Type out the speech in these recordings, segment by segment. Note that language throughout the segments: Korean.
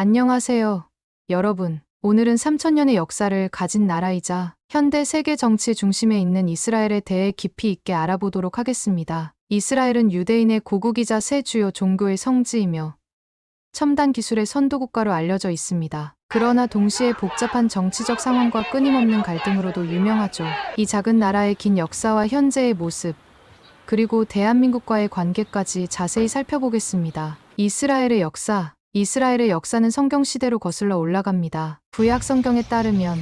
안녕하세요, 여러분. 오늘은 3000년의 역사를 가진 나라이자 현대 세계 정치 중심에 있는 이스라엘에 대해 깊이 있게 알아보도록 하겠습니다. 이스라엘은 유대인의 고국이자 세 주요 종교의 성지이며 첨단 기술의 선도국가로 알려져 있습니다. 그러나 동시에 복잡한 정치적 상황과 끊임없는 갈등으로도 유명하죠. 이 작은 나라의 긴 역사와 현재의 모습, 그리고 대한민국과의 관계까지 자세히 살펴보겠습니다. 이스라엘의 역사는 성경시대로 거슬러 올라갑니다. 구약 성경에 따르면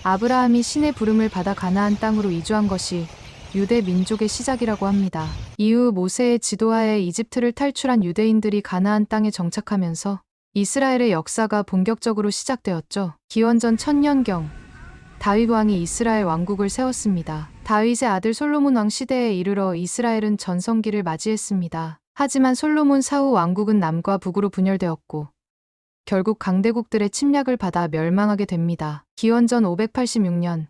아브라함이 신의 부름을 받아 가나안 땅으로 이주한 것이 유대 민족의 시작이라고 합니다. 이후 모세의 지도하에 이집트를 탈출한 유대인들이 가나안 땅에 정착하면서 이스라엘의 역사가 본격적으로 시작되었죠. 기원전 1000년경 다윗 왕이 이스라엘 왕국을 세웠습니다. 다윗의 아들 솔로몬 왕 시대에 이르러 이스라엘은 전성기를 맞이했습니다. 하지만 솔로몬 사후 왕국은 남과 북으로 분열되었고 결국 강대국들의 침략을 받아 멸망하게 됩니다. 기원전 586년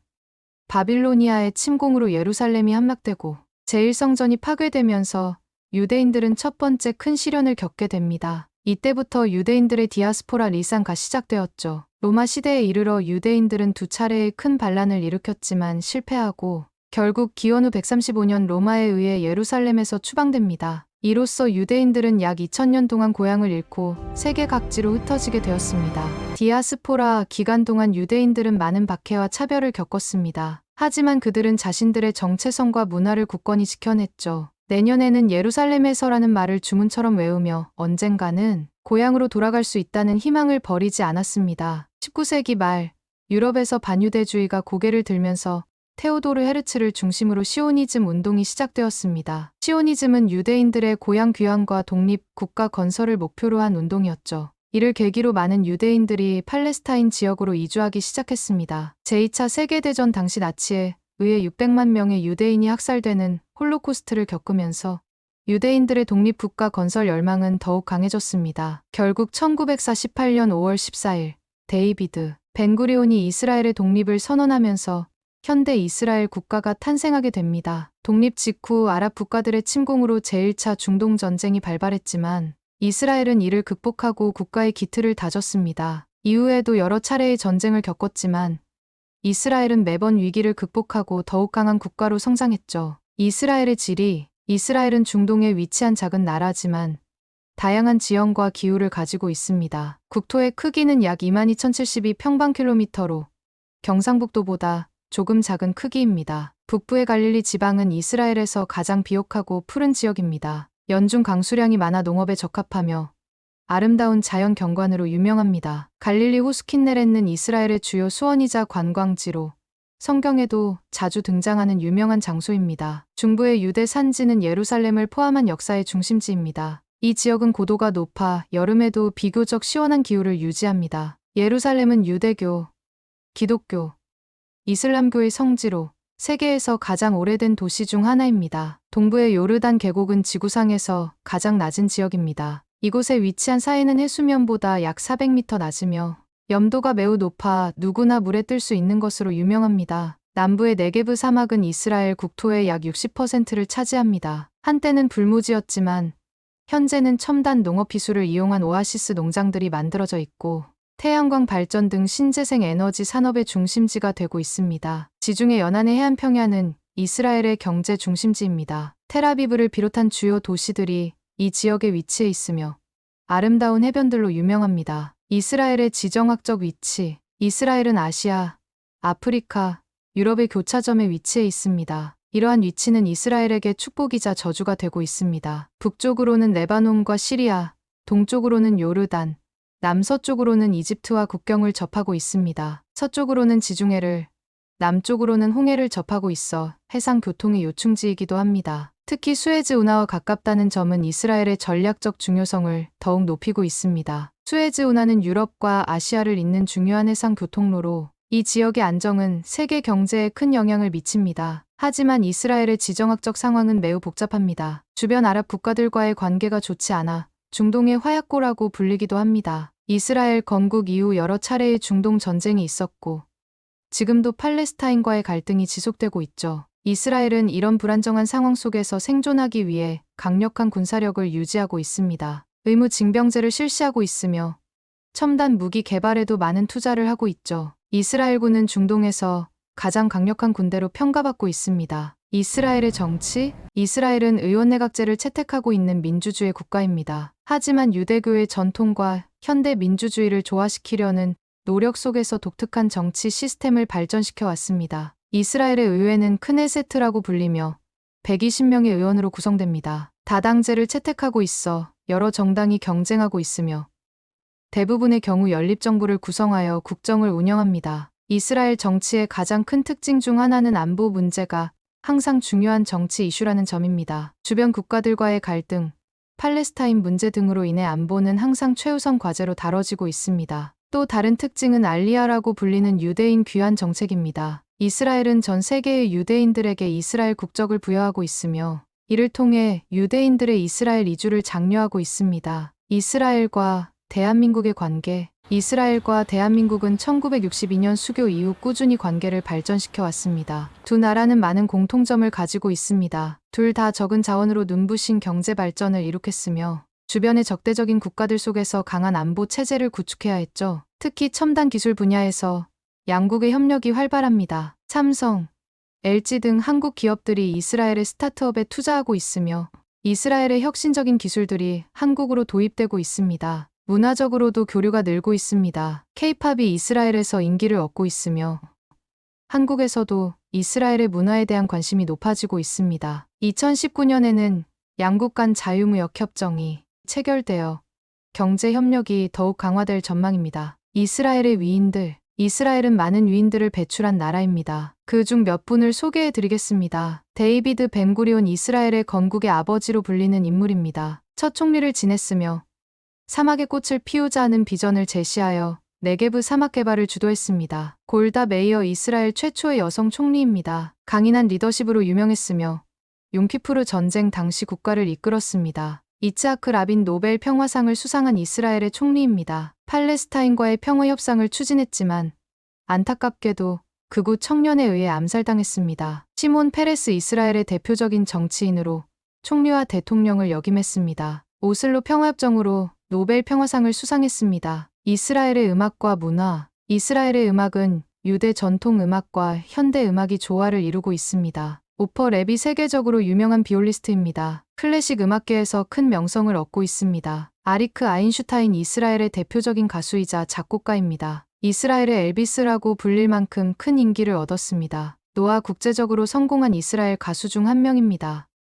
바빌로니아의 침공으로 예루살렘이 함락되고 제1성전이 파괴되면서 유대인들은 첫 번째 큰 시련을 겪게 됩니다. 이때부터 유대인들의 디아스포라 리산가 시작되었죠. 로마 시대에 이르러 유대인들은 두 차례의 큰 반란을 일으켰지만 실패하고 결국 기원 후 135년 로마에 의해 예루살렘에서 추방됩니다. 이로써 유대인들은 약 2000년 동안 고향을 잃고 세계 각지로 흩어지게 되었습니다. 디아스포라 기간 동안 유대인들은 많은 박해와 차별을 겪었습니다. 하지만 그들은 자신들의 정체성과 문화를 굳건히 지켜냈죠. 내년에는 예루살렘에서라는 말을 주문처럼 외우며 언젠가는 고향으로 돌아갈 수 있다는 희망을 버리지 않았습니다. 19세기 말 유럽에서 반유대주의가 고개를 들면서 테오도르 헤르츠를 중심으로 시오니즘 운동이 시작되었습니다. 시오니즘은 유대인들의 고향 귀환과 독립, 국가 건설을 목표로 한 운동이었죠. 이를 계기로 많은 유대인들이 팔레스타인 지역으로 이주하기 시작했습니다. 제2차 세계대전 당시 나치에 의해 600만 명의 유대인이 학살되는 홀로코스트를 겪으면서 유대인들의 독립국가 건설 열망은 더욱 강해졌습니다. 결국 1948년 5월 14일 데이비드 벤구리온이 이스라엘의 독립을 선언하면서 현대 이스라엘 국가가 탄생하게 됩니다. 독립 직후 아랍 국가들의 침공으로 제1차 중동 전쟁이 발발했지만 이스라엘은 이를 극복하고 국가의 기틀을 다졌습니다. 이후에도 여러 차례의 전쟁을 겪었지만 이스라엘은 매번 위기를 극복하고 더욱 강한 국가로 성장했죠. 이스라엘은 중동에 위치한 작은 나라지만 다양한 지형과 기후를 가지고 있습니다. 국토의 크기는 약 22,072평방킬로미터로 경상북도보다 조금 작은 크기입니다. 북부의 갈릴리 지방은 이스라엘에서 가장 비옥하고 푸른 지역입니다. 연중 강수량이 많아 농업에 적합하며 아름다운 자연 경관으로 유명합니다. 갈릴리 호스킨네레는 이스라엘의 주요 수원이자 관광지로 성경에도 자주 등장하는 유명한 장소입니다. 중부의 유대 산지는 예루살렘을 포함한 역사의 중심지입니다. 이 지역은 고도가 높아 여름에도 비교적 시원한 기후를 유지합니다. 예루살렘은 유대교, 기독교, 이슬람교의 성지로 세계에서 가장 오래된 도시 중 하나입니다. 동부의 요르단 계곡은 지구상에서 가장 낮은 지역입니다. 이곳에 위치한 사해는 해수면보다 약 400m 낮으며 염도가 매우 높아 누구나 물에 뜰 수 있는 것으로 유명합니다. 남부의 네게브 사막은 이스라엘 국토의 약 60%를 차지합니다. 한때는 불무지였지만 현재는 첨단 농업 기술을 이용한 오아시스 농장들이 만들어져 있고 태양광 발전 등 신재생 에너지 산업의 중심지가 되고 있습니다. 지중해 연안의 해안평야는 이스라엘의 경제 중심지입니다. 텔아비브를 비롯한 주요 도시들이 이 지역에 위치해 있으며 아름다운 해변들로 유명합니다. 이스라엘의 지정학적 위치. 이스라엘은 아시아, 아프리카, 유럽의 교차점에 위치해 있습니다. 이러한 위치는 이스라엘에게 축복이자 저주가 되고 있습니다. 북쪽으로는 레바논과 시리아, 동쪽으로는 요르단, 남서쪽으로는 이집트와 국경을 접하고 있습니다. 서쪽으로는 지중해를, 남쪽으로는 홍해를 접하고 있어 해상 교통의 요충지이기도 합니다. 특히 수에즈 운하와 가깝다는 점은 이스라엘의 전략적 중요성을 더욱 높이고 있습니다. 수에즈 운하는 유럽과 아시아를 잇는 중요한 해상 교통로로 이 지역의 안정은 세계 경제에 큰 영향을 미칩니다. 하지만 이스라엘의 지정학적 상황은 매우 복잡합니다. 주변 아랍 국가들과의 관계가 좋지 않아 중동의 화약고라고 불리기도 합니다. 이스라엘 건국 이후 여러 차례의 중동 전쟁이 있었고 지금도 팔레스타인과의 갈등이 지속되고 있죠. 이스라엘은 이런 불안정한 상황 속에서 생존하기 위해 강력한 군사력을 유지하고 있습니다. 의무징병제를 실시하고 있으며 첨단 무기 개발에도 많은 투자를 하고 있죠. 이스라엘군은 중동에서 가장 강력한 군대로 평가받고 있습니다. 이스라엘의 정치? 이스라엘은 의원내각제를 채택하고 있는 민주주의 국가입니다. 하지만 유대교의 전통과 현대 민주주의를 조화시키려는 노력 속에서 독특한 정치 시스템을 발전시켜 왔습니다. 이스라엘의 의회는 크네세트라고 불리며 120명의 의원으로 구성됩니다. 다당제를 채택하고 있어 여러 정당이 경쟁하고 있으며 대부분의 경우 연립정부를 구성하여 국정을 운영합니다. 이스라엘 정치의 가장 큰 특징 중 하나는 안보 문제가 항상 중요한 정치 이슈라는 점입니다. 주변 국가들과의 갈등, 팔레스타인 문제 등으로 인해 안보는 항상 최우선 과제로 다뤄지고 있습니다. 또 다른 특징은 알리아라고 불리는 유대인 귀환 정책입니다. 이스라엘은 전 세계의 유대인들에게 이스라엘 국적을 부여하고 있으며 이를 통해 유대인들의 이스라엘 이주를 장려하고 있습니다. 이스라엘과 대한민국의 관계. 이스라엘과 대한민국은 1962년 수교 이후 꾸준히 관계를 발전시켜 왔습니다. 두 나라는 많은 공통점을 가지고 있습니다. 둘 다 적은 자원으로 눈부신 경제 발전을 이룩했으며 주변의 적대적인 국가들 속에서 강한 안보 체제를 구축해야 했죠. 특히 첨단 기술 분야에서 양국의 협력이 활발합니다. 삼성, LG 등 한국 기업들이 이스라엘의 스타트업에 투자하고 있으며 이스라엘의 혁신적인 기술들이 한국으로 도입되고 있습니다. 문화적으로도 교류가 늘고 있습니다. K-팝이 이스라엘에서 인기를 얻고 있으며 한국에서도 이스라엘의 문화에 대한 관심이 높아지고 있습니다. 2019년에는 양국 간 자유무역 협정이 체결되어 경제 협력이 더욱 강화될 전망입니다. 이스라엘의 위인들. 이스라엘은 많은 위인들을 배출한 나라입니다. 그중 몇 분을 소개해 드리겠습니다. 데이비드 벤구리온. 이스라엘의 건국의 아버지로 불리는 인물입니다. 첫 총리를 지냈으며 사막의 꽃을 피우자 하는 비전을 제시하여 네게브 사막 개발을 주도했습니다. 골다 메이어. 이스라엘 최초의 여성 총리입니다. 강인한 리더십으로 유명했으며 용키푸르 전쟁 당시 국가를 이끌었습니다. 이츠하크 라빈. 노벨 평화상을 수상한 이스라엘의 총리입니다. 팔레스타인과의 평화 협상을 추진했지만 안타깝게도 극우 청년에 의해 암살당했습니다. 시몬 페레스. 이스라엘의 대표적인 정치인으로 총리와 대통령을 역임했습니다. 오슬로 평화협정으로 노벨 평화상을 수상했습니다. 이스라엘의 음악과 문화. 이스라엘의 음악은 유대 전통 음악과 현대 음악이 조화를 이루고 있습니다. 오퍼 랩이 세계적으로 유명한 비올리스트입니다. 클래식 음악계에서 큰 명성을 얻고 있습니다. 아리크 아인슈타인. 이스라엘의 대표적인 가수이자 작곡가입니다. 이스라엘의 엘비스라고 불릴 만큼 큰 인기를 얻었습니다. 노아. 국제적으로 성공한 이스라엘 가수 중 한 명입니다.